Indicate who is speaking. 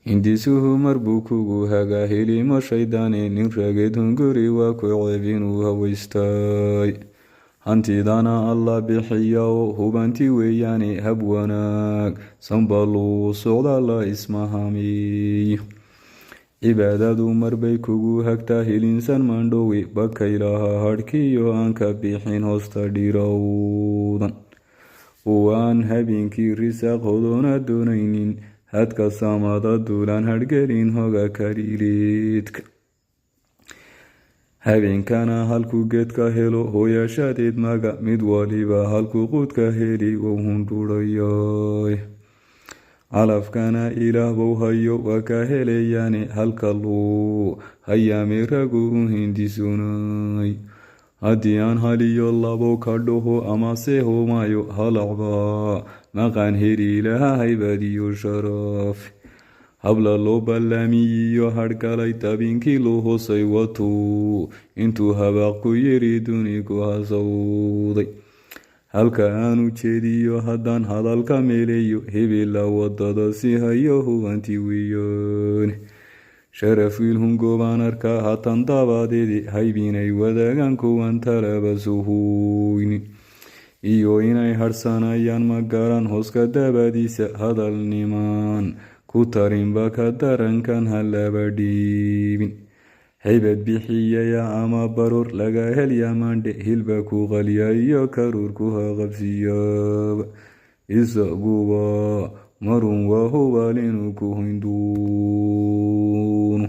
Speaker 1: hindisuhu marbukugu haga hilimo shaydane nin raged hunguri waa ku ceebinuu hawaystay hantidana alla bixiyo hubanti weeyaane hab wanaag sanbaluu socda la ismahamiyo cibaadadu marbay kugu hagtaa hilinsan mandhowe bakaylaha hadhkiyo aan ka bixin hoosta dhirowdan waan habeenkii risaaq hodoona doonaynin hadka samada duulaan hadhgelin hoga kariireedka habeenkana halkuu geedka helo hooyashadeed maga mid waliba halkuu quudka heli wou hundhurayay calafkana ilaah bow hayo waa ka helayaane halka luu hayaame ragu u hindisunay haddii aan haliyo labo ka dhaho amase homaayo halacba maqaan heli laha haybadiyo sharaf habla loo ballaamiyiyo hadhgalay dabinkii loo hoosay watuu intuu habaaq ku yiri dunigu hasawday halka aan u jeediyo haddaan hadalka meeleeyo hebela wadada si hayo hubanti weeyaane sharaf wiil hungoobaan arkaa hatan dabadeedi haybinay wadaagaan kuwan talaba suhuyni iyo inay hadhsanayaan magaran hooska dabadiisa hadal nimaan ku tarinba ka darankan halaba dhiibin haybad bixiyaya ama baruur laga helya mandhe hilba ku qalya iyo karuur ku haqabsiyaaba isaguba marun waa hubaal inuu ku hinduuno